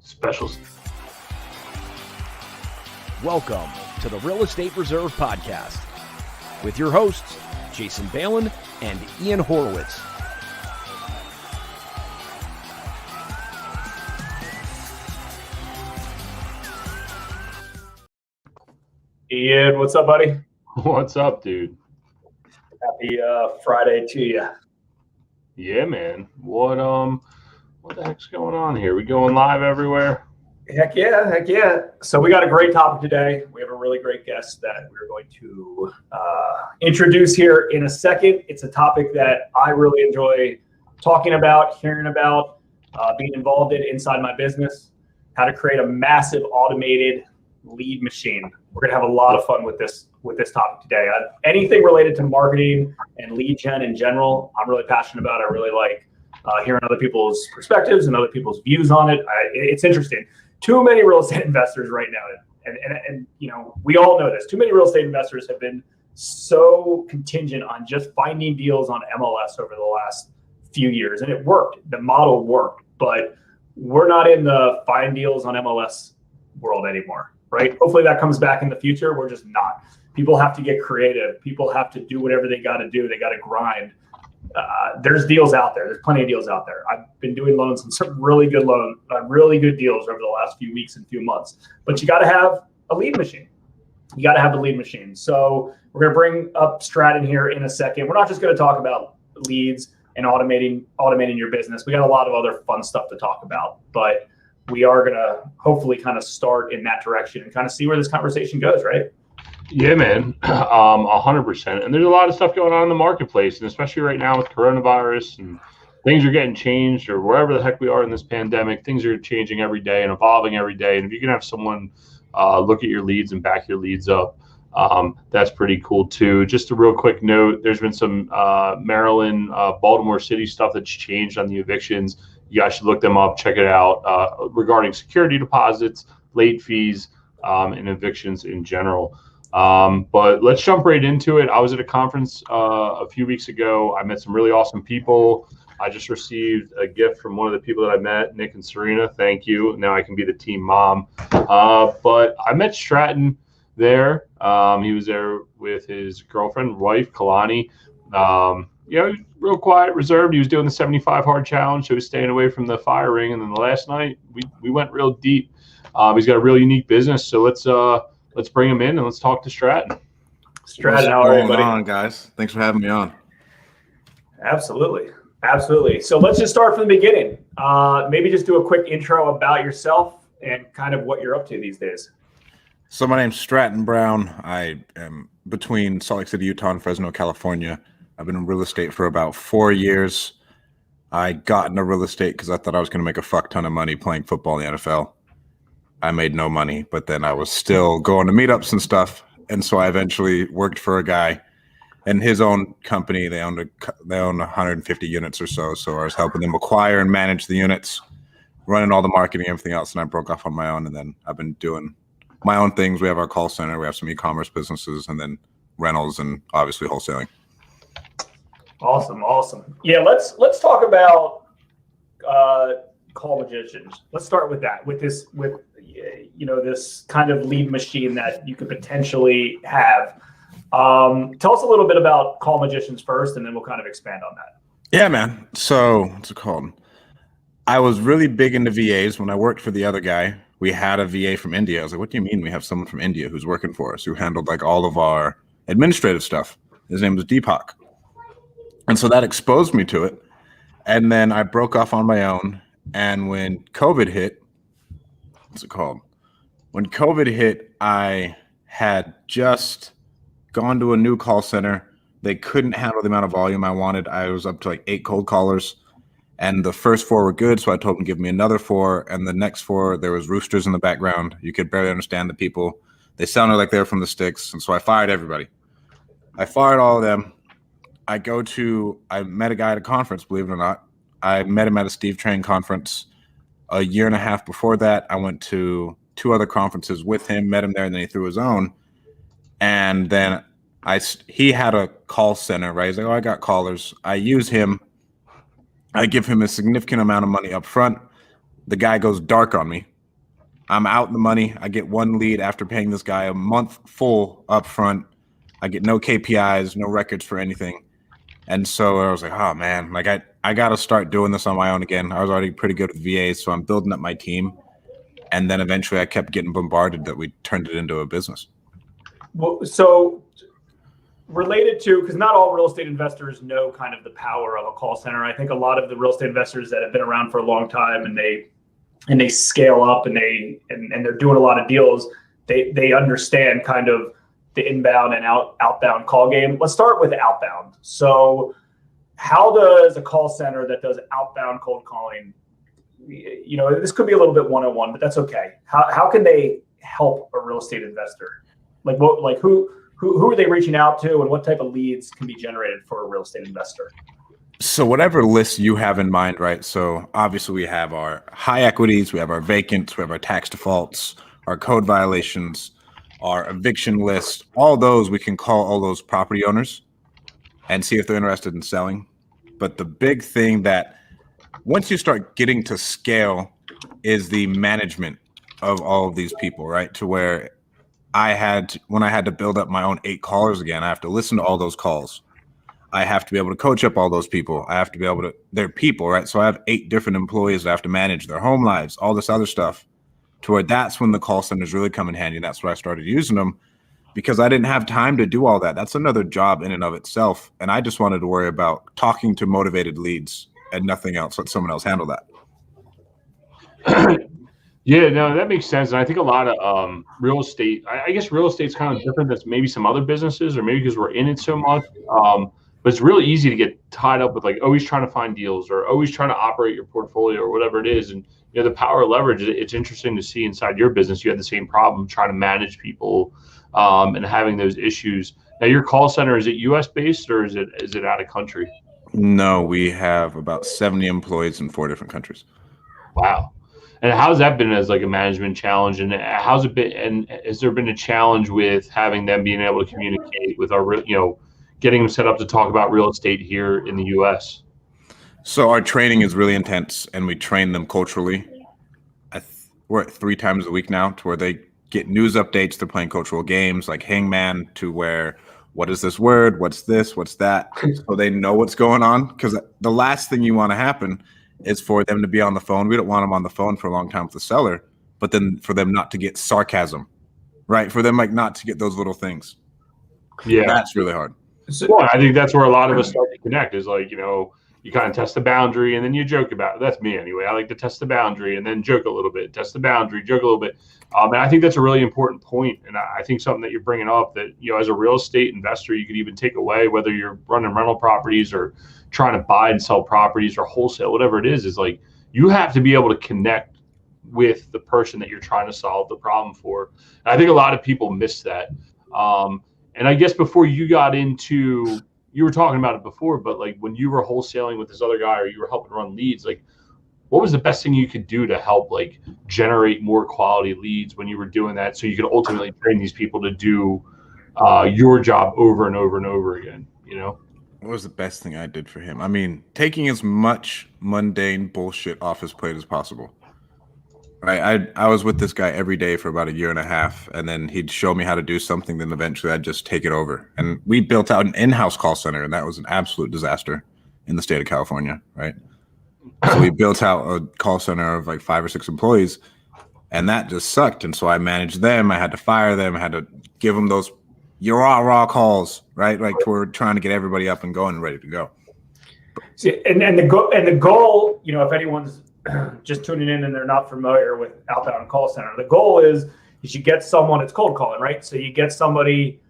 specials. Welcome to the Real Estate Reserve Podcast with your hosts, Jason Balin and Ian Horowitz. Ian, what's up, buddy? What's up, dude? Happy Friday to you. Yeah, man. What the heck's going on here? We going live everywhere? Heck yeah. So we got a great topic today. We have a really great guest that we're going to introduce here in a second. It's a topic that I really enjoy talking about, hearing about, being involved in inside my business, how to create a massive automated lead machine. We're going to have a lot of fun with this topic today. Anything related to marketing and lead gen in general, I'm really passionate about. I really like hearing other people's perspectives and other people's views on it. It's interesting. Too many real estate investors right now, and you know, we all know this. Too many real estate investors have been so contingent on just finding deals on MLS over the last few years, and it worked. The model worked, but we're not in the find deals on MLS world anymore, right? Hopefully that comes back in the future. We're just not. People have to get creative. People have to do whatever they got to do. They got to grind. There's deals out there. There's plenty of deals out there. I've been doing loans and some really good deals over the last few weeks and few months. But you got to have a lead machine. So we're going to bring up Stratton here in a second. We're not just going to talk about leads and automating your business. We got a lot of other fun stuff to talk about, but we are going to hopefully kind of start in that direction and kind of see where this conversation goes, right? Yeah, man, 100%. And there's a lot of stuff going on in the marketplace, and especially right now with coronavirus and things are getting changed, or wherever the heck we are in this pandemic, things are changing every day and evolving every day. And if you can have someone look at your leads and back your leads up, that's pretty cool too. Just a real quick note, there's been some Maryland, Baltimore City stuff that's changed on the evictions. You guys should look them up, check it out, regarding security deposits, late fees, and evictions in general. But let's jump right into it. I was at a conference a few weeks ago. I met some really awesome people. I just received a gift from one of the people that I met, Nick and Serena. Thank you. Now I can be the team mom. But I met Stratton there. He was there with his girlfriend, wife, Kalani. Real quiet, reserved. He was doing the 75 hard challenge, so he was staying away from the fire ring. And then the last night, we went real deep. He's got a really unique business, so let's bring him in and let's talk to Stratton. Stratton, how are you, buddy? What's going on, guys? Thanks for having me on. Absolutely. So let's just start from the beginning. Maybe just do a quick intro about yourself and kind of what you're up to these days. So my name's Stratton Brown. I am between Salt Lake City, Utah, and Fresno, California. I've been in real estate for about 4 years. I got into real estate because I thought I was going to make a fuck ton of money playing football in the NFL. I made no money, but then I was still going to meetups and stuff. And so I eventually worked for a guy and his own company. They own 150 units or so. So I was helping them acquire and manage the units, running all the marketing, everything else. And I broke off on my own. And then I've been doing my own things. We have our call center. We have some e-commerce businesses and then rentals and obviously wholesaling. Awesome. Yeah, let's talk about call magicians. Let's start with that. With this kind of lead machine that you could potentially have. Tell us a little bit about call magicians first, and then we'll kind of expand on that. Yeah, man. So what's it called? I was really big into VAs. When I worked for the other guy, we had a VA from India. I was like, what do you mean we have someone from India who's working for us, who handled like all of our administrative stuff? His name was Deepak. And so that exposed me to it. And then I broke off on my own. And when COVID hit, When COVID hit, I had just gone to a new call center. They couldn't handle the amount of volume I wanted. I was up to like 8 cold callers. And the first 4 were good, so I told them to give me another 4. And the next 4, there was roosters in the background. You could barely understand the people. They sounded like they were from the sticks. And so I fired everybody. I fired all of them. I met a guy at a conference, believe it or not. I met him at a Steve Train conference. A year and a half before that, I went to 2 other conferences with him, met him there, and then he threw his own. And then he had a call center, right? He's like, oh, I got callers. I use him. I give him a significant amount of money up front. The guy goes dark on me I'm out in the money. I get one lead after paying this guy a month full up front. I get no KPIs, no records for anything. And so I was like, oh man, like I got to start doing this on my own again. I was already pretty good with VAs, so I'm building up my team. And then eventually I kept getting bombarded that we turned it into a business. Well, so related to, because not all real estate investors know kind of the power of a call center. I think a lot of the real estate investors that have been around for a long time and they scale up and they're doing a lot of deals, they understand kind of the inbound and outbound call game. Let's start with outbound. So how does a call center that does outbound cold calling, this could be a little bit one-on-one, but that's okay. How can they help a real estate investor? Who are they reaching out to, and what type of leads can be generated for a real estate investor? So whatever list you have in mind, right? So obviously we have our high equities, we have our vacants, we have our tax defaults, our code violations, our eviction list. All those, we can call all those property owners and see if they're interested in selling. But the big thing that once you start getting to scale is the management of all of these people, right? To where when I had to build up my own 8 callers again, I have to listen to all those calls. I have to be able to coach up all those people. I have to be able to, they're people, right? So I have 8 different employees that I have to manage their home lives, all this other stuff, to where that's when the call centers really come in handy. That's where I started using them, because I didn't have time to do all that. That's another job in and of itself. And I just wanted to worry about talking to motivated leads and nothing else. Let someone else handle that. Yeah, no, that makes sense. And I think a lot of real estate, I guess real estate's kind of different than maybe some other businesses, or maybe because we're in it so much. But it's really easy to get tied up with always trying to find deals or always trying to operate your portfolio or whatever it is. And the power of leverage, it's interesting to see inside your business. You had the same problem trying to manage people and having those issues. Now, your call center, is it US based or is it out of country? No, we have about 70 employees in 4 different countries. Wow. And how's that been as a management challenge? And how's it been? And has there been a challenge with having them being able to communicate with our, getting them set up to talk about real estate here in the U.S.? So our training is really intense, and we train them culturally. We're at 3 times a week now, to where they get news updates. They're playing cultural games like Hangman, to where, what is this word? What's this? What's that? So they know what's going on, because the last thing you want to happen is for them to be on the phone. We don't want them on the phone for a long time with the seller, but then for them not to get sarcasm, right? For them not to get those little things. Yeah, that's really hard. Well, I think that's where a lot of us start to connect is you kind of test the boundary and then you joke about it. That's me anyway. I like to test the boundary and then joke a little bit, test the boundary, joke a little bit. And I think that's a really important point. And I think something that you're bringing up that, as a real estate investor, you could even take away, whether you're running rental properties or trying to buy and sell properties or wholesale, whatever it is you have to be able to connect with the person that you're trying to solve the problem for. And I think a lot of people miss that. And I guess before you got into, you were talking about it before, but when you were wholesaling with this other guy or you were helping run leads, what was the best thing you could do to help generate more quality leads when you were doing that, so you could ultimately train these people to do your job over and over and over again? What was the best thing I did for him? I mean, taking as much mundane bullshit off his plate as possible. Right. I was with this guy every day for about 1.5 years, and then he'd show me how to do something. Then eventually I'd just take it over. And we built out an in-house call center, and that was an absolute disaster in the state of California. Right. So we built out a call center of 5 or 6 employees, and that just sucked. And so I managed them. I had to fire them. I had to give them those raw calls, right? We're trying to get everybody up and going and ready to go. See, and the goal, if anyone's just tuning in and they're not familiar with outbound call center, the goal is you get someone, it's cold calling, right? So you get somebody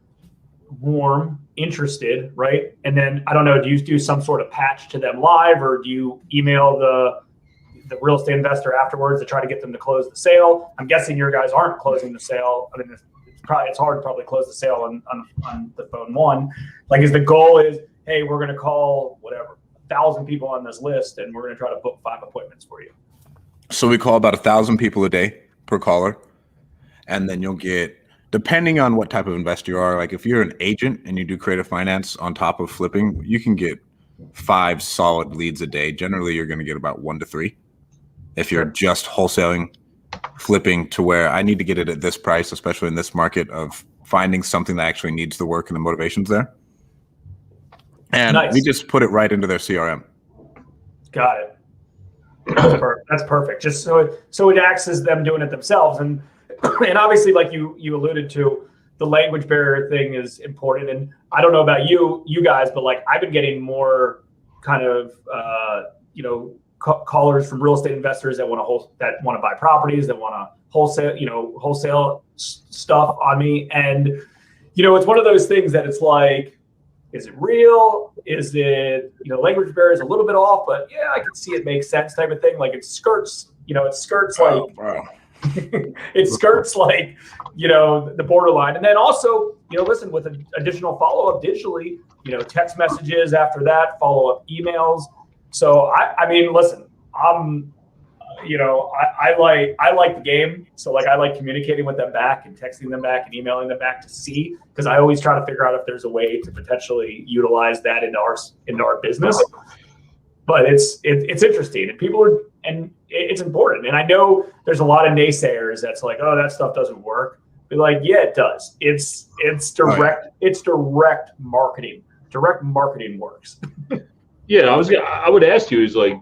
warm, interested, right? And then, I don't know, do you do some sort of patch to them live, or do you email the real estate investor afterwards to try to get them to close the sale? I'm guessing your guys aren't closing the sale. I mean, it's hard to probably close the sale on the phone one. Is the goal is, hey, we're going to call 1,000 people on this list, and we're going to try to book 5 appointments for you. So we call about 1,000 people a day per caller. And then you'll get, depending on what type of investor you are, if you're an agent and you do creative finance on top of flipping, you can get 5 solid leads a day. Generally, you're going to get about 1 to 3. If you're just wholesaling, flipping to where I need to get it at this price, especially in this market of finding something that actually needs the work and the motivation's there. And we just put it right into their CRM. Got it. That's perfect. Just so it acts as them doing it themselves. And obviously, like you alluded to, the language barrier thing is important. And I don't know about you guys, but like I've been getting more kind of callers from real estate investors that want to buy properties, that want to wholesale stuff on me. And it's one of those things that it's like, is it real? Is it, language barrier is a little bit off, but yeah, I can see it makes sense type of thing. Like it skirts like, it skirts like, the borderline. And then also, listen, with an additional follow-up digitally, text messages after that, follow-up emails. So I mean, listen, I like the game. So like, I like communicating with them back and texting them back and emailing them back to see, because I always try to figure out if there's a way to potentially utilize that into our business. But it's interesting, and it's important. And I know there's a lot of naysayers that's like, oh, that stuff doesn't work. But like, yeah, it does. It's direct. It's direct marketing. Direct marketing works. Yeah, I would ask you is like,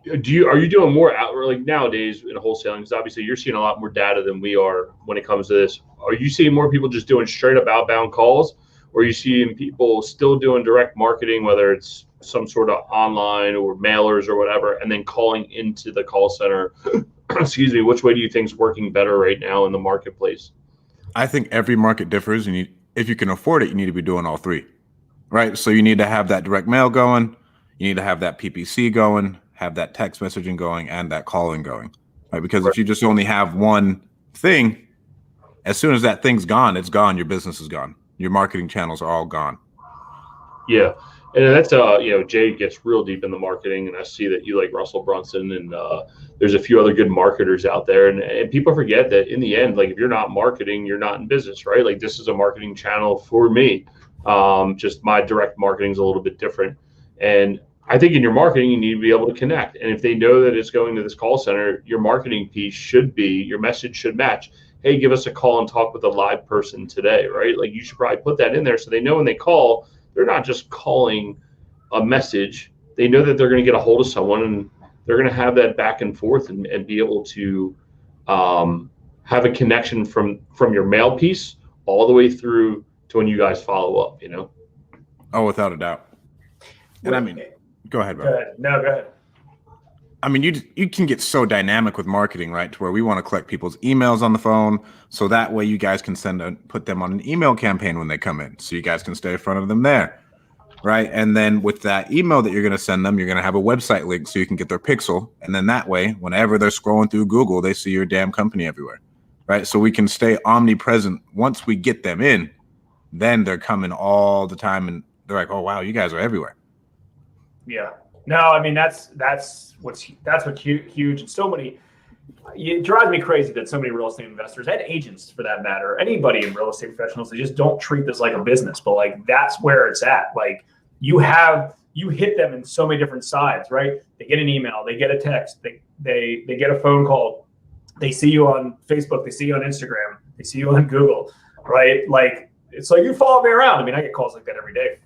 are you doing more outward, like nowadays in wholesaling? Because obviously you're seeing a lot more data than we are when it comes to this. Are you seeing more people just doing straight up outbound calls, or are you seeing people still doing direct marketing, whether it's some sort of online or mailers or whatever, and then calling into the call center? Excuse me. Which way do you think is working better right now in the marketplace? I think every market differs, and if you can afford it, you need to be doing all three, right? So you need to have that direct mail going, you need to have that PPC going, have that text messaging going, and that calling going, right? Because if you just only have one thing, as soon as that thing's gone, it's gone. Your business is gone. Your marketing channels are all gone. Yeah. And that's, Jay gets real deep in the marketing, and I see that you like Russell Brunson, and there's a few other good marketers out there. And people forget that in the end, like if you're not marketing, you're not in business, right? Like this is a marketing channel for me. Just my direct marketing is a little bit different. And I think in your marketing, you need to be able to connect. And if they know that it's going to this call center, your marketing piece should be, your message should match. Hey, give us a call and talk with a live person today, right? Like you should probably put that in there so they know when they call, they're not just calling a message. They know that they're going to get a hold of someone, and they're going to have that back and forth and be able to have a connection from your mail piece all the way through to when you guys follow up, Oh, without a doubt. And I mean, go ahead, bro. Go ahead. No, go ahead. I mean, you can get so dynamic with marketing, right? To where we want to collect people's emails on the phone, so that way you guys can put them on an email campaign when they come in, so you guys can stay in front of them there, right? And then with that email that you're going to send them, you're going to have a website link so you can get their pixel, and then that way, whenever they're scrolling through Google, they see your damn company everywhere, right? So we can stay omnipresent. Once we get them in, then they're coming all the time, and they're like, "Oh wow, you guys are everywhere." Yeah. No, I mean that's what's huge, and so many. It drives me crazy that so many real estate investors and agents, for that matter, anybody in real estate professionals, they just don't treat this like a business. But like that's where it's at. Like you hit them in so many different sides, right? They get an email, they get a text, they get a phone call, they see you on Facebook, they see you on Instagram, they see you on Google, right? Like it's like you follow me around. I mean, I get calls like that every day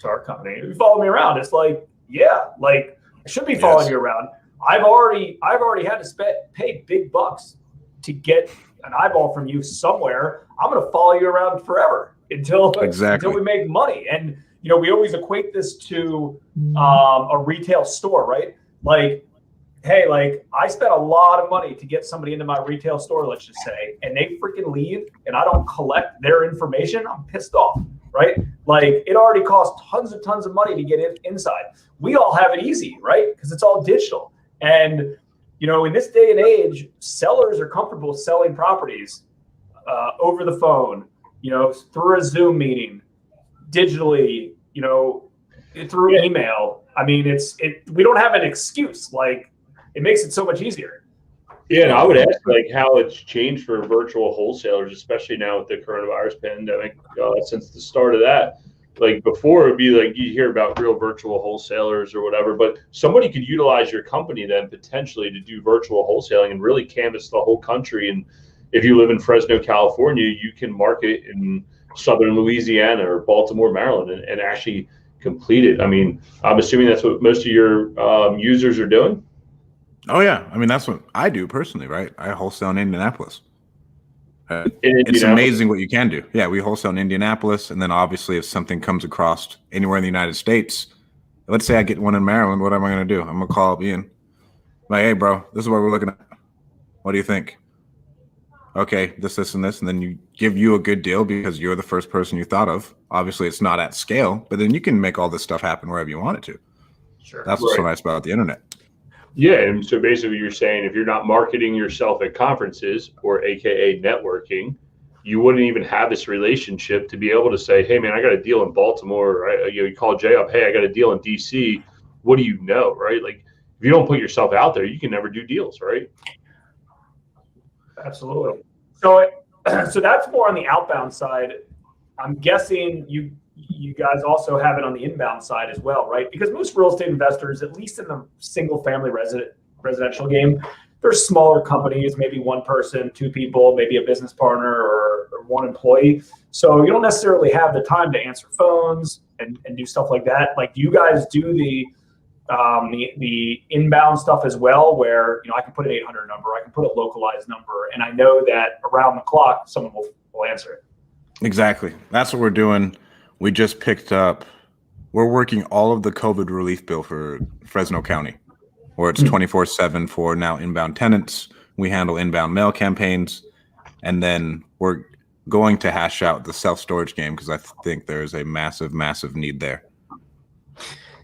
to our company. If you follow me around, it's like, yeah, like I should be following you around. I've already had to pay big bucks to get an eyeball from you somewhere. I'm going to follow you around forever until we make money. And we always equate this to a retail store, right? Like, hey, like I spent a lot of money to get somebody into my retail store, let's just say, and they freaking leave, and I don't collect their information. I'm pissed off, right? Like it already costs tons of money to get inside. We all have it easy, right? Because it's all digital. And, in this day and age, sellers are comfortable selling properties over the phone, through a Zoom meeting, digitally, through email. I mean, we don't have an excuse. Like, it makes it so much easier. Yeah, and I would ask like how it's changed for virtual wholesalers, especially now with the coronavirus pandemic. Since the start of that, like before it'd be like you hear about real virtual wholesalers or whatever, but somebody could utilize your company then potentially to do virtual wholesaling and really canvas the whole country. And if you live in Fresno, California, you can market in Southern Louisiana or Baltimore, Maryland, and actually complete it. I mean, I'm assuming that's what most of your users are doing. Oh yeah, I mean that's what I do personally, right? I wholesale in Indianapolis. In It's amazing what you can do. Yeah, we wholesale in Indianapolis, and then obviously if something comes across anywhere in the United States, let's say I get one in Maryland, what am I going to do? I'm going to call up Ian. Like, hey, bro, this is what we're looking at. What do you think? Okay, this, and this, and then you give you a good deal because you're the first person you thought of. Obviously, it's not at scale, but then you can make all this stuff happen wherever you want it to. Sure. That's what's so nice about the internet. Yeah, and so basically you're saying if you're not marketing yourself at conferences or AKA networking, you wouldn't even have this relationship to be able to say, hey, man, I got a deal in Baltimore. Right? You call Jay up, hey, I got a deal in DC. What do you know, right? Like if you don't put yourself out there, you can never do deals, right? Absolutely. So that's more on the outbound side. I'm guessing you guys also have it on the inbound side as well, right? Because most real estate investors, at least in the single family residential game, they're smaller companies, maybe one person, two people, maybe a business partner or one employee. So you don't necessarily have the time to answer phones and do stuff like that. Like, do you guys do the inbound stuff as well, where I can put an 800 number, I can put a localized number, and I know that around the clock someone will answer it. Exactly. That's what we're doing. We just picked up. We're working all of the COVID relief bill for Fresno County, where it's 24/7 for now inbound tenants. We handle inbound mail campaigns, and then we're going to hash out the self-storage game because I think there's a massive, massive need there.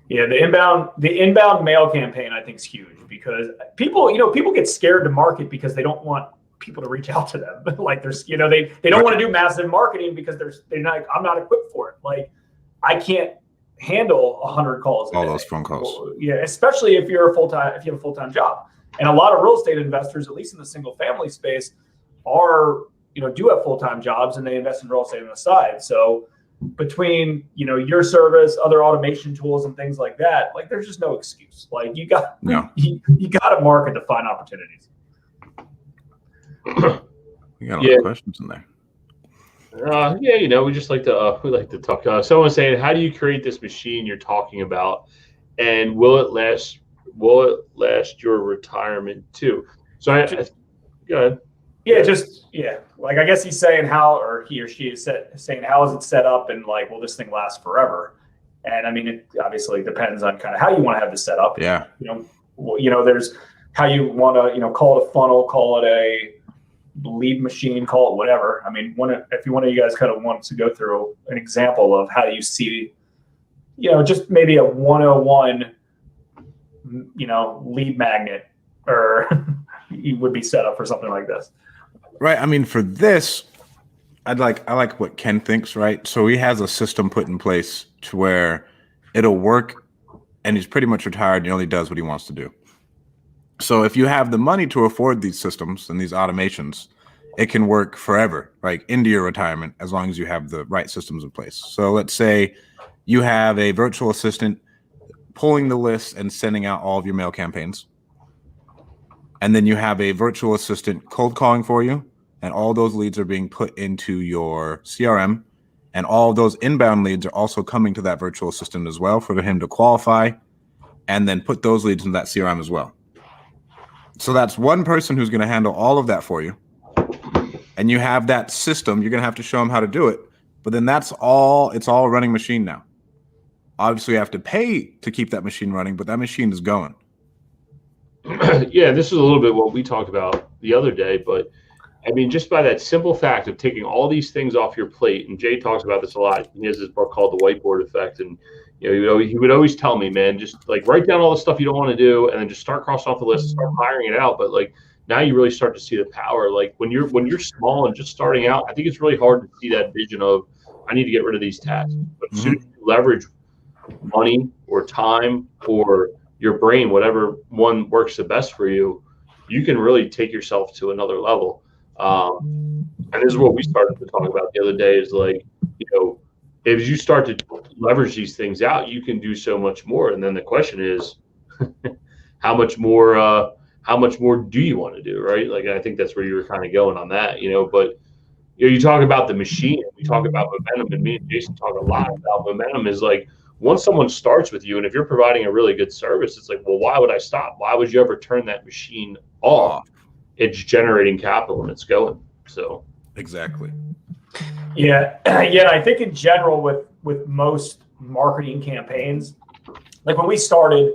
Yeah, the inbound mail campaign I think is huge because people get scared to market because they don't want people to reach out to them. Like they don't want to do massive marketing because they're not, I'm not equipped for it. Like I can't handle 100 calls. All those phone calls. Yeah, especially if you have a full-time job. And a lot of real estate investors, at least in the single family space, do have full-time jobs and they invest in real estate on the side. So between your service, other automation tools and things like that, like there's just no excuse. Like you got to market to find opportunities. We got a lot of questions in there. We just like to talk. Someone saying, how do you create this machine you're talking about, and will it last your retirement too? So go ahead. Yeah, like I guess he's saying how, or he or she is saying how is it set up, and like, will this thing last forever? And I mean, it obviously depends on kind of how you want to have this set up. Yeah. There's how you want to, call it a funnel, call it a lead machine, call it whatever. I mean, if one of you guys kind of wants to go through an example of how you see, just maybe a 101, lead magnet, or you would be set up for something like this. Right. I mean, for this, I like what Ken thinks, right? So he has a system put in place to where it'll work, and he's pretty much retired and he only does what he wants to do. So if you have the money to afford these systems and these automations, it can work forever, like into your retirement, as long as you have the right systems in place. So let's say you have a virtual assistant pulling the list and sending out all of your mail campaigns. And then you have a virtual assistant cold calling for you, and all those leads are being put into your CRM, and all of those inbound leads are also coming to that virtual assistant as well for him to qualify and then put those leads in that CRM as well. So that's one person who's going to handle all of that for you. And you have that system. You're going to have to show them how to do it. But then it's all a running machine now. Obviously, you have to pay to keep that machine running, but that machine is going. Yeah, this is a little bit what we talked about the other day, but I mean, just by that simple fact of taking all these things off your plate, and Jay talks about this a lot. He has this book called The Whiteboard Effect, and he would always tell me, man, just like write down all the stuff you don't want to do, and then just start crossing off the list and start hiring it out. But like now, you really start to see the power. Like when you're small and just starting out, I think it's really hard to see that vision of I need to get rid of these tasks. But as soon as you leverage money or time or your brain, whatever one works the best for you, you can really take yourself to another level. And this is what we started to talk about the other day is like, if you start to leverage these things out, you can do so much more. And then the question is, how much more do you want to do, right? Like, I think that's where you were kind of going on that, but you talk about the machine, we talk about momentum, and me and Jason talk a lot about momentum. Is like, once someone starts with you, and if you're providing a really good service, it's like, well, why would I stop? Why would you ever turn that machine off? It's generating capital and it's going. So exactly. Yeah. I think in general with most marketing campaigns, like when we started,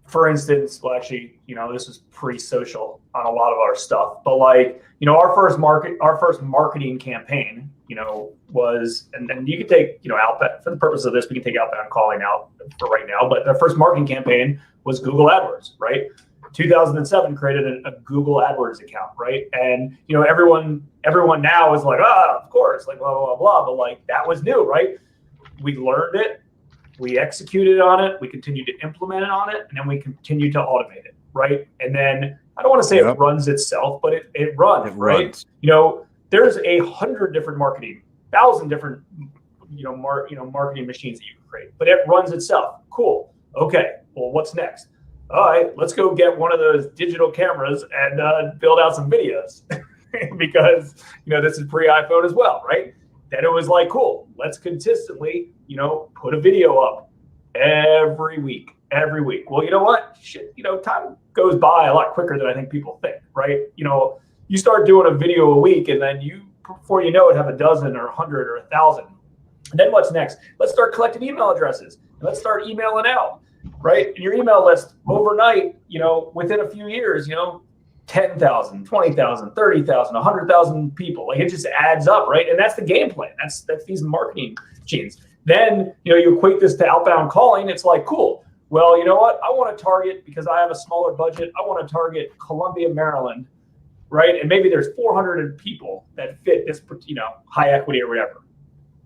for instance, well, actually, this was pre-social on a lot of our stuff, but like, our first marketing campaign, was, and then you could take, outbound, for the purpose of this, we can take outbound calling out for right now, but the first marketing campaign was Google AdWords, right? 2007 created a Google AdWords account, right? And, everyone now is like, of course, like blah, blah, blah, blah, but like that was new, right? We learned it. We executed on it, we continued to implement it on it, and then we continued to automate it, right? And then I don't want to say it runs itself, but it runs, right? There's 100 different 1,000 different, marketing machines that you can create, but it runs itself. Cool. Okay. Well, what's next? All right, let's go get one of those digital cameras and build out some videos because, this is pre-iPhone as well, right? Then it was like, cool, let's consistently, put a video up every week. Well, you know what? Shit, time goes by a lot quicker than I think people think, right? You start doing a video a week and then before you know it, have a dozen or 100 or 1,000. And then what's next? Let's start collecting email addresses. And let's start emailing out, right? And your email list overnight, within a few years, 10,000, 20,000, 30,000, 100,000 people. Like, it just adds up, right? And that's the game plan. That's these marketing machines. Then, you equate this to outbound calling. It's like, cool. Well, you know what? I want to target, because I have a smaller budget, I want to target Columbia, Maryland, right? And maybe there's 400 people that fit this, high equity or whatever,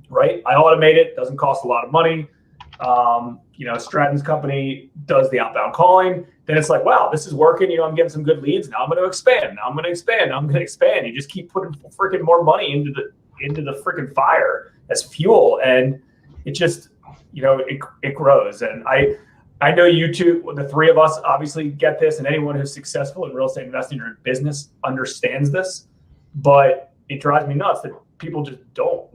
right? I automate it. Doesn't cost a lot of money. Stratton's company does the outbound calling. Then it's like, wow, this is working. I'm getting some good leads. Now I'm going to expand. You just keep putting freaking more money into the freaking fire as fuel, and it just, it grows. And I know you two, the three of us, obviously get this, and anyone who's successful in real estate investing or in business understands this. But it drives me nuts that people just don't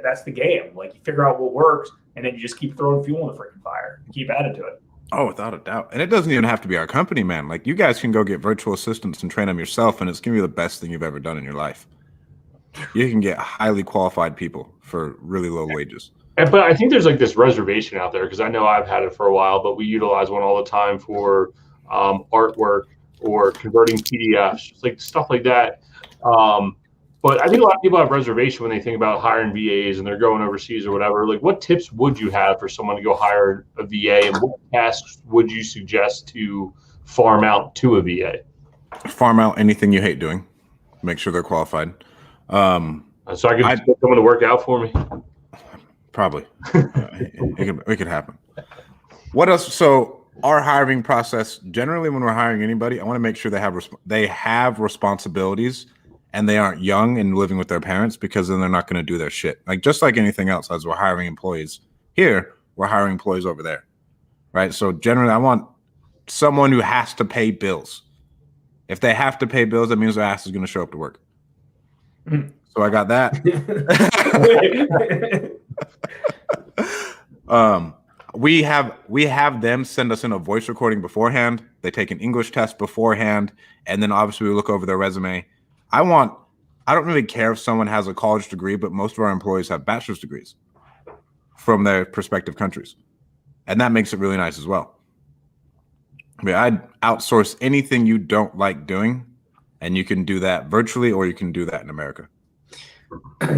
that's the game. Like, you figure out what works, and then you just keep throwing fuel in the freaking fire and keep adding to it. Oh, without a doubt. And it doesn't even have to be our company, man. Like, you guys can go get virtual assistants and train them yourself, and it's going to be the best thing you've ever done in your life. You can get highly qualified people for really low wages. But I think there's like this reservation out there, because I know I've had it for a while, but we utilize one all the time for artwork or converting PDFs, like stuff like that. But I think a lot of people have reservation when they think about hiring VAs and they're going overseas or whatever. Like, what tips would you have for someone to go hire a VA, and what tasks would you suggest to farm out to a VA? Farm out anything you hate doing. Make sure they're qualified. So I could get someone to work out for me? Probably. It could happen. What else? So our hiring process, generally when we're hiring anybody, I want to make sure they have responsibilities and they aren't young and living with their parents, because then they're not going to do their shit. Like, just like anything else, as we're hiring employees here, we're hiring employees over there, right? So generally I want someone who has to pay bills. If they have to pay bills, that means their ass is going to show up to work. So I got that. We have them send us in a voice recording beforehand. They take an English test beforehand, and then obviously we look over their resume. I don't really care if someone has a college degree, but most of our employees have bachelor's degrees from their respective countries, and that makes it really nice as well. I mean, I'd outsource anything you don't like doing, and you can do that virtually, or you can do that in America.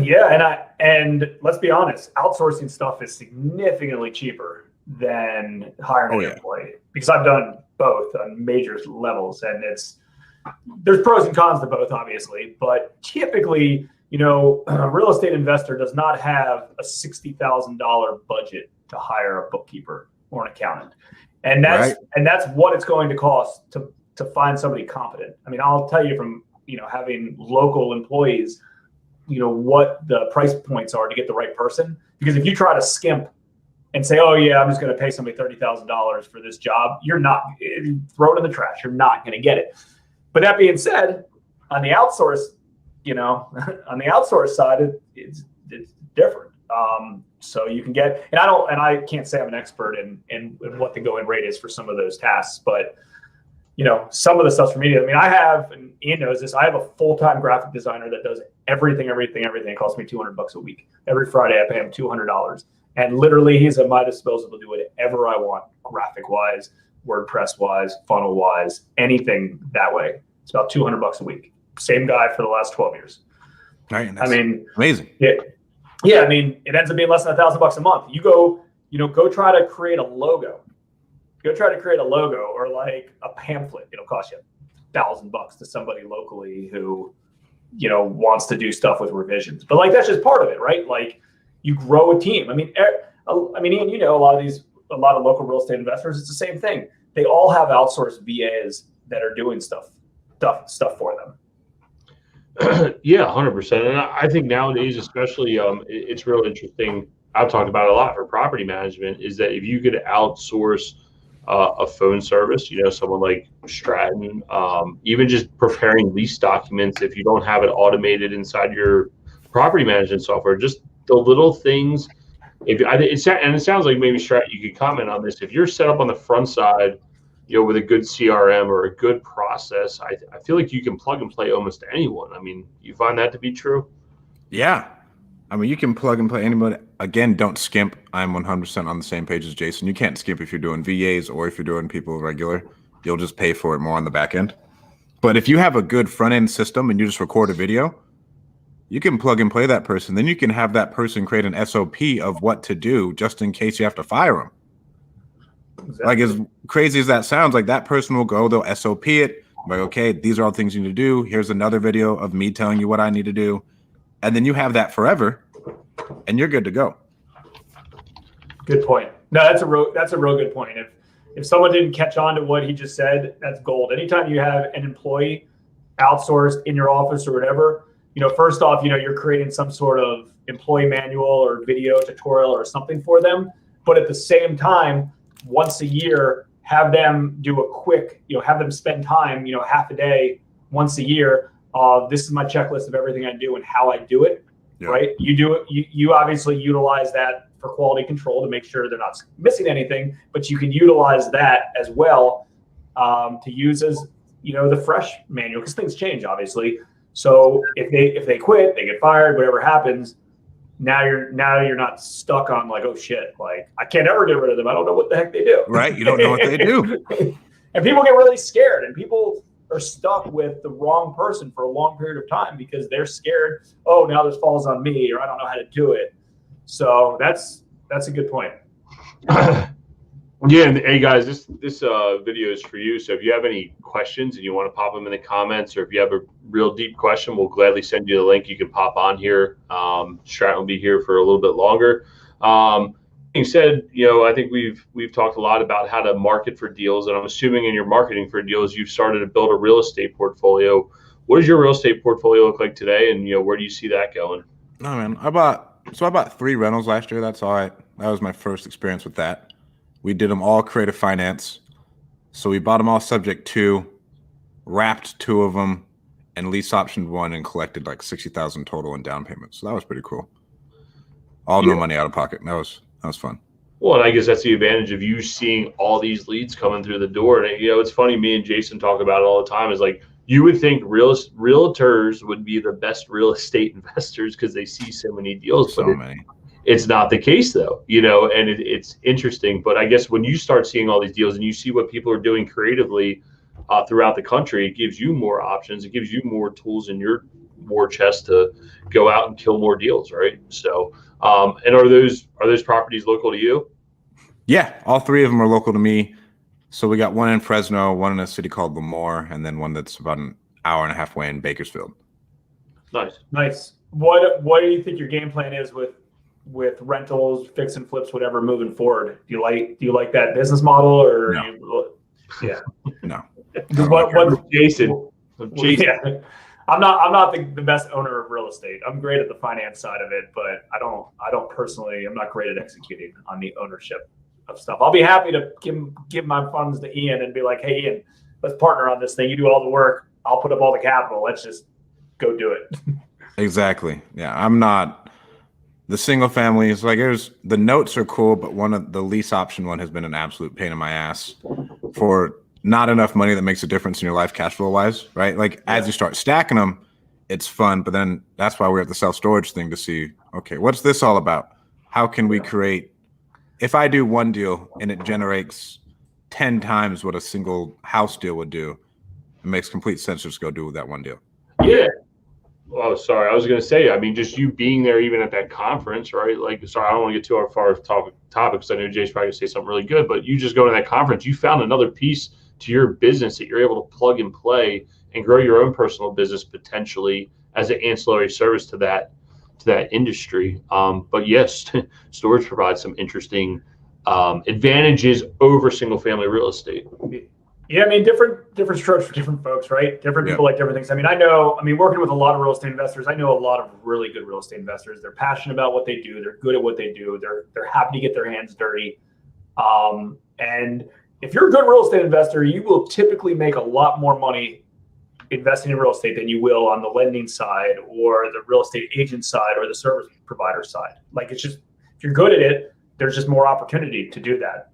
Yeah, and let's be honest, outsourcing stuff is significantly cheaper than hiring an employee, because I've done both on major levels, and there's pros and cons to both, obviously, but typically, a real estate investor does not have a $60,000 budget to hire a bookkeeper or an accountant, and that's what it's going to cost to find somebody competent. I mean, I'll tell you from having local employees, what the price points are to get the right person. Because if you try to skimp and say, oh yeah, I'm just going to pay somebody $30,000 for this job, you're not, throw it in the trash. You're not going to get it. But that being said, on the outsource, on the outsource side, it's different. So you can get, and I can't say I'm an expert in what the going rate is for some of those tasks, but some of the stuff's for me. I mean, I have, and Ian knows this, I have a full-time graphic designer that does everything. It costs me $200 a week. Every Friday I pay him $200. And literally he's at my disposal to do whatever I want, graphic-wise, WordPress-wise, funnel-wise, anything that way. It's about $200 a week. Same guy for the last 12 years. Right. I mean, amazing. Yeah. I mean, it ends up being less than $1,000 a month. You go try to create a logo. Go try to create a logo or like a pamphlet. It'll cost you $1,000 to somebody locally who, wants to do stuff with revisions. But like, that's just part of it, right? Like, you grow a team. I mean, Ian, a lot of local real estate investors, it's the same thing. They all have outsourced VAs that are doing stuff for them. Yeah, 100%. And I think nowadays, especially, it's real interesting. I've talked about it a lot for property management, is that if you could outsource a phone service, someone like Stratton, even just preparing lease documents, if you don't have it automated inside your property management software, just the little things. It sounds like maybe Stratton, you could comment on this. If you're set up on the front side, with a good CRM or a good process, I feel like you can plug and play almost anyone. I mean, you find that to be true? Yeah. I mean, you can plug and play anybody. Again, don't skimp. I'm 100% on the same page as Jason. You can't skimp if you're doing VAs or if you're doing people regular. You'll just pay for it more on the back end. But if you have a good front end system and you just record a video, you can plug and play that person. Then you can have that person create an SOP of what to do just in case you have to fire them. Exactly. Like, as crazy as that sounds, like that person will go, they'll SOP it. Like, okay, these are all the things you need to do. Here's another video of me telling you what I need to do. And then you have that forever and you're good to go. Good point. No, that's a real good point. If someone didn't catch on to what he just said, that's gold. Anytime you have an employee outsourced in your office or whatever, first off, you're creating some sort of employee manual or video tutorial or something for them. But at the same time, once a year, have them do a quick, have them spend time, half a day once a year. This is my checklist of everything I do and how I do it, right? You do it. You obviously utilize that for quality control to make sure they're not missing anything, but you can utilize that as well to use as, the fresh manual, because things change, obviously. So if they quit, they get fired, whatever happens, now you're not stuck on like, oh shit, like I can't ever get rid of them. I don't know what the heck they do. Right. You don't know what they do. And people get really scared, and people are stuck with the wrong person for a long period of time because they're scared. Oh, now this falls on me, or I don't know how to do it. So that's a good point. Yeah, and hey guys, this video is for you. So if you have any questions and you want to pop them in the comments, or if you have a real deep question, we'll gladly send you the link. You can pop on here. Stratton will be here for a little bit longer. You said, I think we've talked a lot about how to market for deals, and I'm assuming in your marketing for deals, you've started to build a real estate portfolio. What does your real estate portfolio look like today, and where do you see that going? No, man, I bought 3 rentals last year. That's all right. That was my first experience with that. We did them all creative finance. So we bought them all subject to, wrapped 2 of them, and lease optioned 1 and collected like $60,000 total in down payments. So that was pretty cool. All no money out of pocket. That was fun. Well, and I guess that's the advantage of you seeing all these leads coming through the door. And it's funny, me and Jason talk about it all the time, is like, you would think realtors would be the best real estate investors because they see so many deals. So many. It's not the case though, and it's interesting. But I guess when you start seeing all these deals and you see what people are doing creatively throughout the country, it gives you more options. It gives you more tools in your war chest to go out and kill more deals, right? So, and are those properties local to you? Yeah, all 3 of them are local to me. So we got one in Fresno, one in a city called Lemoore, and then one that's about an hour and a half away in Bakersfield. Nice. What do you think your game plan is with rentals, fix and flips, whatever, moving forward? Do you like that business model, or no? Yeah. No. What Jason. Yeah. I'm not the best owner of real estate. I'm great at the finance side of it, but I don't personally. I'm not great at executing on the ownership of stuff. I'll be happy to give my funds to Ian and be like, hey, Ian, let's partner on this thing. You do all the work. I'll put up all the capital. Let's just go do it. Exactly. Yeah, I'm not. The single family is like, the notes are cool, but one of the lease option one has been an absolute pain in my ass for not enough money that makes a difference in your life cash flow wise, right? Like as you start stacking them, it's fun, but then that's why we're at the self-storage thing to see, okay, what's this all about? How can we create, if I do one deal and it generates 10 times what a single house deal would do, it makes complete sense to just go do that one deal. Yeah. Oh, sorry. I was going to say, I mean, just you being there, even at that conference, right? Like, sorry, I don't want to get too far off topic because I know Jay's probably going to say something really good, but you just go to that conference, you found another piece to your business that you're able to plug and play and grow your own personal business potentially as an ancillary service to that industry. But yes, storage provides some interesting advantages over single family real estate. Yeah, I mean, different strokes for different folks, right? Different people like different things. I mean, working with a lot of real estate investors, I know a lot of really good real estate investors. They're passionate about what they do. They're good at what they do. They're happy to get their hands dirty. And if you're a good real estate investor, you will typically make a lot more money investing in real estate than you will on the lending side or the real estate agent side or the service provider side. Like, it's just, if you're good at it, there's just more opportunity to do that.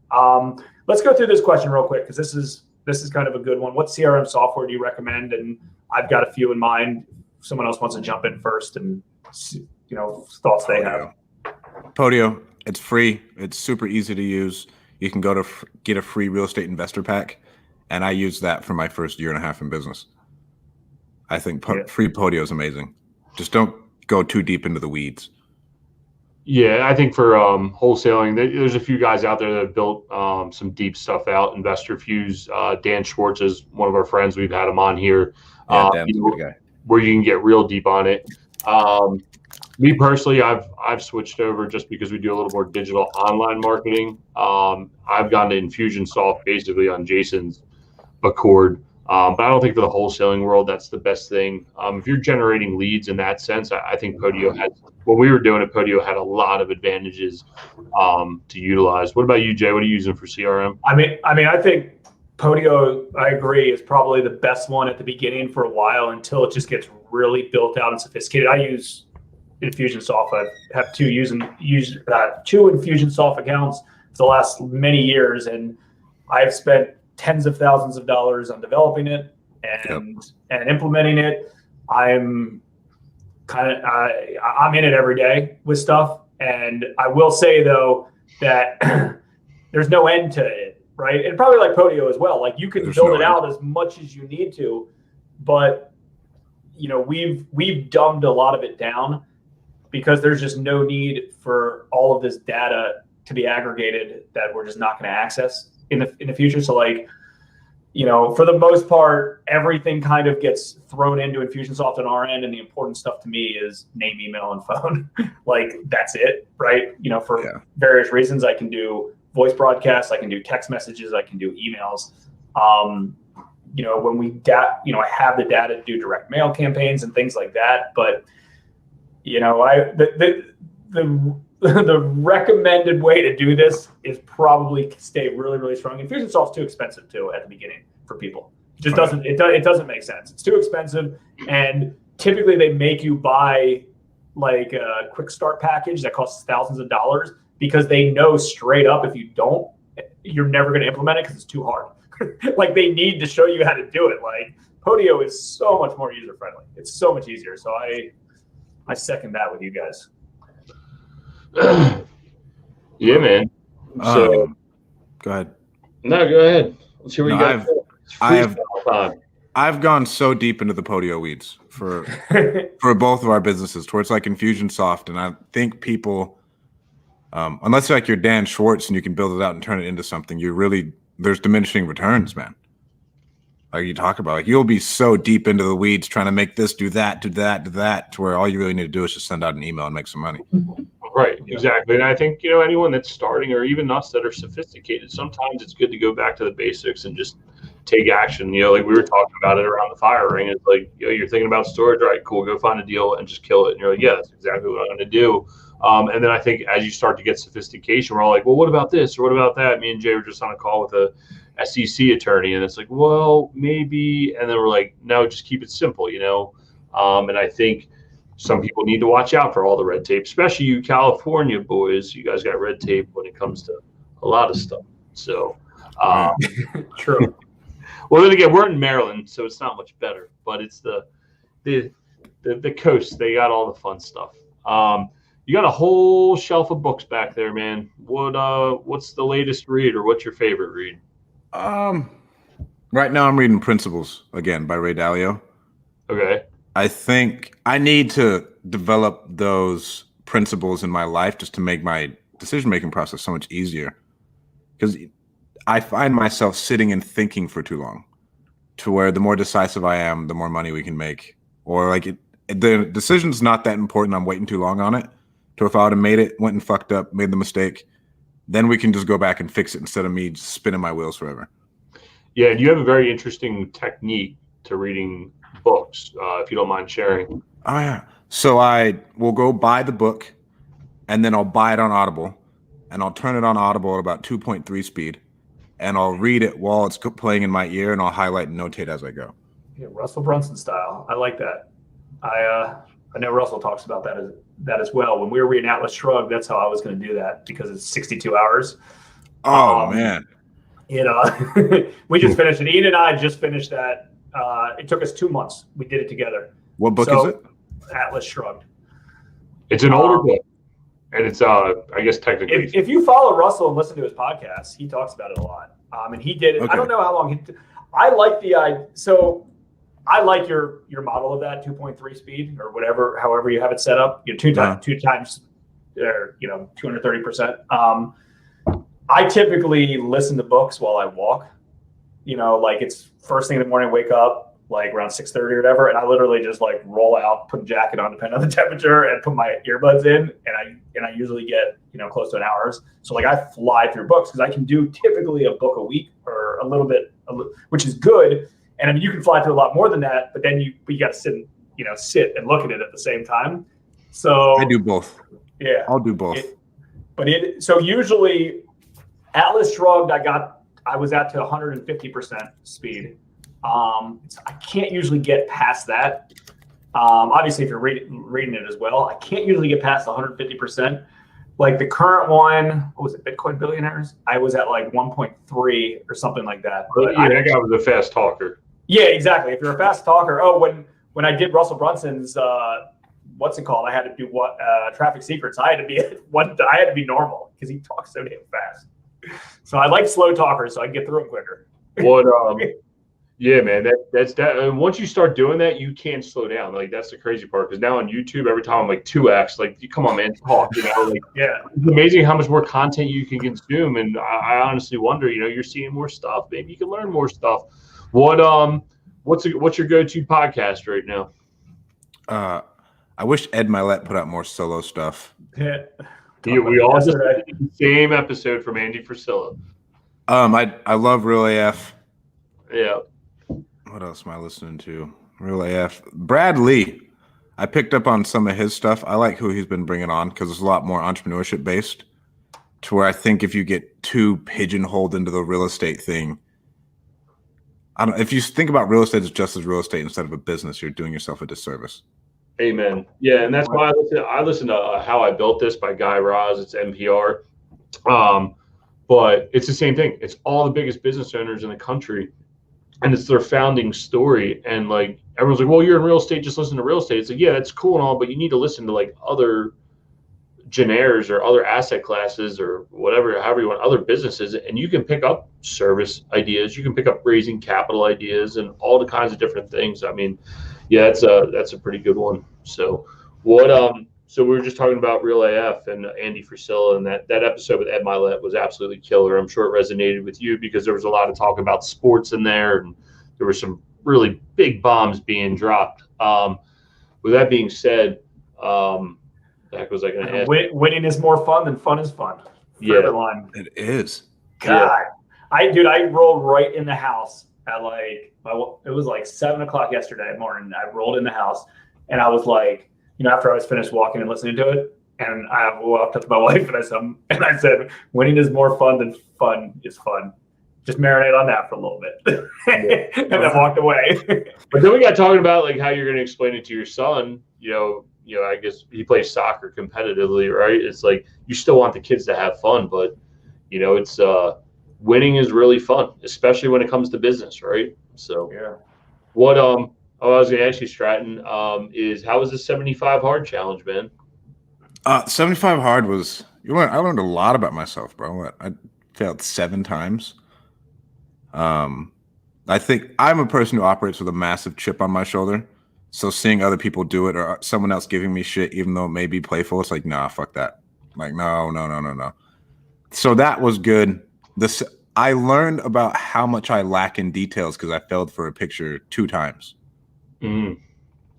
Let's go through this question real quick, because this is kind of a good one. What CRM software do you recommend? And I've got a few in mind. If someone else wants to jump in first and, thoughts they have. Podio, it's free. It's super easy to use. You can go to get a free real estate investor pack. And I use that for my first year and a half in business. I think free Podio is amazing. Just don't go too deep into the weeds. Yeah, I think for wholesaling, there's a few guys out there that have built some deep stuff out. Investor Fuse, Dan Schwartz is one of our friends. We've had him on here. Yeah, Dan's a good guy. Where you can get real deep on it. Me personally, I've switched over just because we do a little more digital online marketing. I've gone to Infusionsoft basically on Jason's accord. But I don't think for the wholesaling world, that's the best thing. If you're generating leads in that sense, I think Podio when we were doing it, Podio had a lot of advantages to utilize. What about you, Jay? What are you using for CRM? I mean, I think Podio, I agree, is probably the best one at the beginning for a while until it just gets really built out and sophisticated. I use Infusionsoft. I have two Infusionsoft accounts for the last many years, and I've spent tens of thousands of dollars on developing it and implementing it. I'm in it every day with stuff. And I will say though, that there's no end to it, right? And probably like Podio as well. Like, you can build it out as much as you need to, but we've dumbed a lot of it down because there's just no need for all of this data to be aggregated that we're just not going to access in the future. So for the most part, everything kind of gets thrown into Infusionsoft on our end. And the important stuff to me is name, email, and phone. Like, that's it, right? For various reasons, I can do voice broadcasts, I can do text messages, I can do emails. When I have the data to do direct mail campaigns and things like that. But, the recommended way to do this is probably stay really, really strong. Infusionsoft's too expensive too at the beginning for people. It just doesn't. It doesn't make sense. It's too expensive, and typically they make you buy like a quick start package that costs thousands of dollars because they know straight up if you don't, you're never going to implement it because it's too hard. Like, they need to show you how to do it. Like, Podio is so much more user friendly. It's so much easier. So I second that with you guys. Yeah, man. So go ahead. No, go ahead. Let's hear what you got. I've gone so deep into the Podio weeds for both of our businesses, towards like Infusionsoft, and I think people, unless like you're Dan Schwartz and you can build it out and turn it into something, there's diminishing returns, man. Like you talk about, like you'll be so deep into the weeds trying to make this do that, to where all you really need to do is just send out an email and make some money. Right, exactly. And I think, anyone that's starting, or even us that are sophisticated, sometimes it's good to go back to the basics and just take action. Like we were talking about it around the fire ring. It's like, you're thinking about storage, right? Cool, go find a deal and just kill it. And you're like, yeah, that's exactly what I'm going to do. And then I think as you start to get sophistication, we're all like, well, what about this or what about that? Me and Jay were just on a call with a SEC attorney, and it's like, well, maybe. And then we're like, no, just keep it simple, And I think some people need to watch out for all the red tape, especially you California boys. You guys got red tape when it comes to a lot of stuff. So, true. Well, then again, we're in Maryland, so it's not much better. But it's the coast. They got all the fun stuff. You got a whole shelf of books back there, man. What's the latest read, or what's your favorite read? Right now I'm reading Principles again by Ray Dalio. Okay. I think I need to develop those principles in my life just to make my decision-making process so much easier. Because I find myself sitting and thinking for too long, to where the more decisive I am, the more money we can make. Or like the decision's not that important. I'm waiting too long on it. So if I would have made it, went and fucked up, made the mistake, then we can just go back and fix it instead of me just spinning my wheels forever. Yeah, and you have a very interesting technique to reading books, if you don't mind sharing. Oh, yeah. So I will go buy the book, and then I'll buy it on Audible, and I'll turn it on Audible at about 2.3 speed, and I'll read it while it's playing in my ear, and I'll highlight and notate as I go. Yeah, Russell Brunson style. I like that. I know Russell talks about that as well. When we were reading Atlas Shrugged, that's how I was going to do that, because it's 62 hours. Oh, man. We just finished it. Ian and I just finished that. It took us 2 months. We did it together. What book is it? Atlas Shrugged. It's an older book, and it's I guess technically. If you follow Russell and listen to his podcast, he talks about it a lot. And he did it. Okay. I don't know how long I like I like your model of that 2.3 speed or whatever, however you have it set up. Two times, or 230%. I typically listen to books while I walk. Like it's first thing in the morning, wake up like around 6:30 or whatever, and I literally just like roll out, put a jacket on depending on the temperature, and put my earbuds in, and I usually get close to an hour. So like I fly through books because I can do typically a book a week or a little bit, which is good. And I mean you can fly through a lot more than that, but then you got to sit and look at it at the same time. So I do both. Yeah, I'll do both. So usually Atlas Shrugged, I was at to 150% speed. I can't usually get past that. Obviously, if you're reading it as well, I can't usually get past 150%. Like the current one, what was it, Bitcoin Billionaires? I was at like 1.3 or something like that. But that guy was a fast talker. Yeah, exactly. If you're a fast talker, when I did Russell Brunson's, what's it called? I had to do Traffic Secrets. I had to be normal because he talks so damn fast. So I like slow talkers, so I can get through them quicker. Yeah, man, that's that. And once you start doing that, you can't slow down. Like that's the crazy part. Because now on YouTube, every time I'm like 2x, like come on, man, talk. Like yeah, it's amazing how much more content you can consume. And I honestly wonder, you're seeing more stuff. Maybe you can learn more stuff. What's your go-to podcast right now? I wish Ed Milet put out more solo stuff. Yeah. We all just did the same episode from Andy Frisella. I love Real AF. Yeah. What else am I listening to? Real AF. Brad Lee. I picked up on some of his stuff. I like who he's been bringing on because it's a lot more entrepreneurship based. To where I think if you get too pigeonholed into the real estate thing, if you think about real estate as just as real estate instead of a business, you're doing yourself a disservice. Amen. Yeah, and that's why I listen to How I Built This by Guy Raz. It's NPR. But it's the same thing. It's all the biggest business owners in the country, and it's their founding story. And like everyone's like, well, you're in real estate, just listen to real estate. It's like, yeah, that's cool and all, but you need to listen to like other genres or other asset classes or whatever, however you want, other businesses, and you can pick up service ideas, you can pick up raising capital ideas and all the kinds of different things. I mean, yeah, that's a pretty good one. So so we were just talking about Real AF and Andy Frisella, and that episode with Ed Milet was absolutely killer. I'm sure it resonated with you because there was a lot of talk about sports in there, and there were some really big bombs being dropped. With that being said, the heck was I going to ask? Winning is more fun than fun is fun. Yeah, it is. God, yeah. I rolled right in the house at it was like 7:00 yesterday morning. I rolled in the house and I was like, after I was finished walking and listening to it, and I walked up to my wife and I said, winning is more fun than fun is fun. Just marinate on that for a little bit. And then walked away. But then we got talking about like how you're going to explain it to your son. I guess he plays soccer competitively, right? It's like you still want the kids to have fun, but it's winning is really fun, especially when it comes to business, right? So yeah. What I was going to ask you, Stratton, is how was the 75 hard challenge, man? 75 hard was I learned a lot about myself, bro. I failed 7 times. I think I'm a person who operates with a massive chip on my shoulder. So seeing other people do it or someone else giving me shit, even though it may be playful, it's like, nah, fuck that. Like, no. So that was good. I learned about how much I lack in details because I failed for a picture 2 times. Mm-hmm.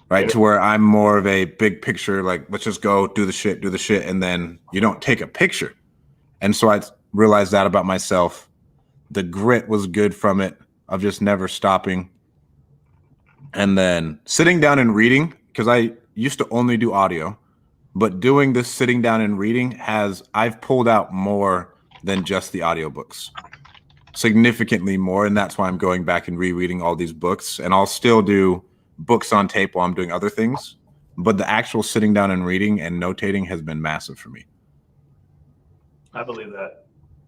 Right. To where I'm more of a big picture, like, let's just go do the shit. And then you don't take a picture. And so I realized that about myself. The grit was good from it of just never stopping. And then sitting down and reading, because I used to only do audio, but doing this sitting down and reading I've pulled out more than just the audiobooks, significantly more. And that's why I'm going back and rereading all these books. And I'll still do books on tape while I'm doing other things. But the actual sitting down and reading and notating has been massive for me. I believe that.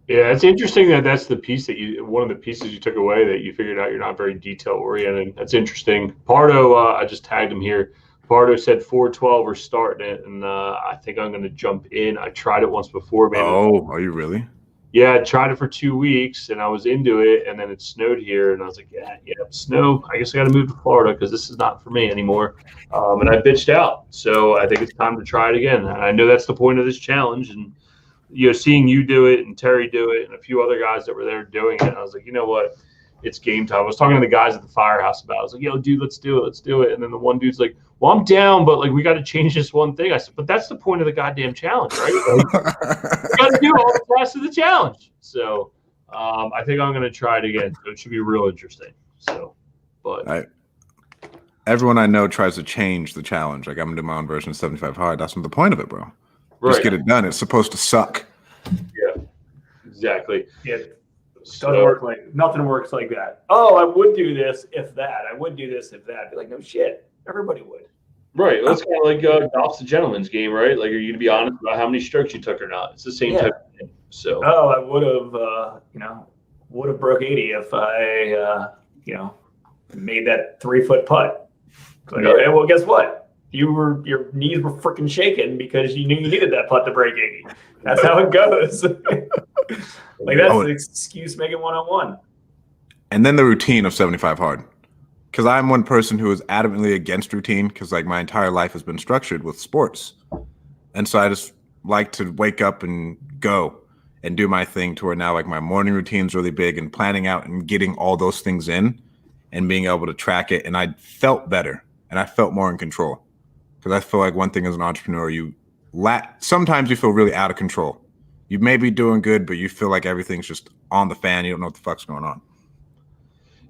Yeah, it's interesting that's the piece one of the pieces you took away that you figured out you're not very detail oriented. That's interesting. Pardo, I just tagged him here. Pardo said 412 we're starting it, and I think I'm going to jump in. I tried it once before, man. Oh, are you really? Yeah, I tried it for 2 weeks, and I was into it, and then it snowed here, and I was like, yeah, snow. I guess I got to move to Florida because this is not for me anymore. And I bitched out. So I think it's time to try it again. And I know that's the point of this challenge, and seeing you do it and Terry do it and a few other guys that were there doing it, I was like, you know what? It's game time. I was talking to the guys at the firehouse about it. I was like, yo, dude, let's do it. And then the one dude's like, well, I'm down, but like we got to change this one thing. I said, but that's the point of the goddamn challenge, right? Like, we got to do all the rest of the challenge. So I think I'm going to try it again. So it should be real interesting. So, but everyone I know tries to change the challenge. Like I'm going to do my own version of 75 hard. That's not the point of it, bro. Right. Just get it done. It's supposed to suck. Yeah, exactly. Yeah. Doesn't work nothing works like that. Oh, I would do this if that. I would do this if that. Be like, no shit. Everybody would. Right. Well, it's kind of like golf's a gentleman's game, right? Like, are you to be honest about how many strokes you took or not? It's the same type of thing. So. Oh, I would have broke 80 if I, made that 3-foot putt. Like, okay, well, guess what? Your knees were freaking shaking because you knew you needed that putt to break 80. That's how it goes. Like that's the excuse making 101. And then the routine of 75 hard. Because I'm one person who is adamantly against routine because like my entire life has been structured with sports. And so I just like to wake up and go and do my thing to where now like my morning routine is really big and planning out and getting all those things in and being able to track it. And I felt better and I felt more in control. Because I feel like one thing as an entrepreneur, sometimes you feel really out of control. You may be doing good, but you feel like everything's just on the fan. You don't know what the fuck's going on.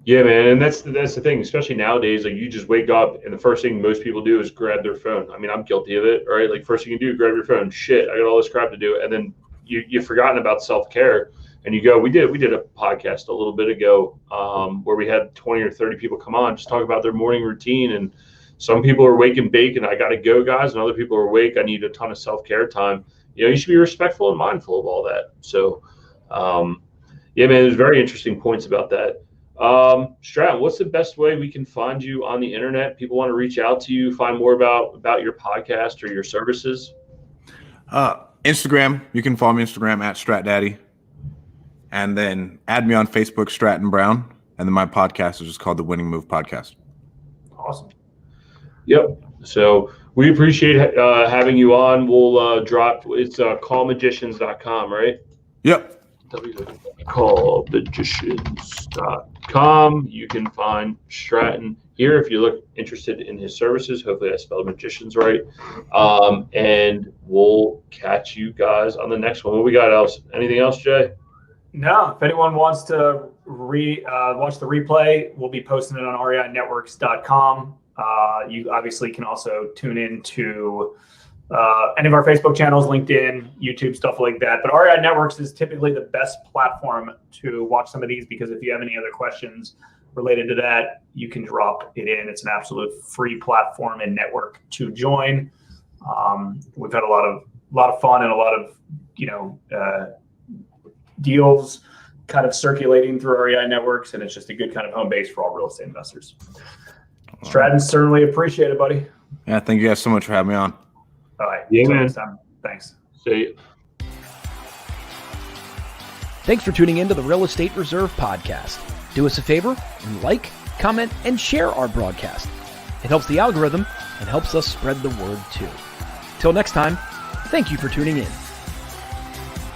Yeah, man, and that's the thing, especially nowadays. Like you just wake up, and the first thing most people do is grab their phone. I mean, I'm guilty of it, right? Like first thing you do, grab your phone. Shit, I got all this crap to do, and then you've forgotten about self-care, and you go. We did a podcast a little bit ago where we had 20 or 30 people come on just talk about their morning routine, and some people are awake and bake, and I got to go, guys, and other people are awake. I need a ton of self-care time. You should be respectful and mindful of all that. So, yeah, man, there's very interesting points about that. Stratton, what's the best way we can find you on the internet? People want to reach out to you, find more about your podcast or your services. Instagram, you can follow me on Instagram at StratDaddy, and then add me on Facebook, Stratton Brown, and then my podcast is just called the Winning Move Podcast. Awesome. Yep. So we appreciate having you on. We'll drop. It's callmagicians.com, right? Yep. Callmagicians.com. You can find Stratton here if you look interested in his services. Hopefully I spelled magicians right. And we'll catch you guys on the next one. What we got else? Anything else, Jay? No. If anyone wants to watch the replay, we'll be posting it on REINetworks.com. You obviously can also tune in to any of our Facebook channels, LinkedIn, YouTube, stuff like that. But REI Networks is typically the best platform to watch some of these, because if you have any other questions related to that, you can drop it in. It's an absolute free platform and network to join. We've had a lot of fun and a lot of deals kind of circulating through REI Networks, and it's just a good kind of home base for all real estate investors. Stratton, certainly appreciate it, buddy. Yeah, thank you guys so much for having me on. All right. Yeah, man. Next time. Thanks. See you. Thanks for tuning in to the Real Estate Reserve podcast. Do us a favor and like, comment, and share our broadcast. It helps the algorithm and helps us spread the word too. Till next time, thank you for tuning in.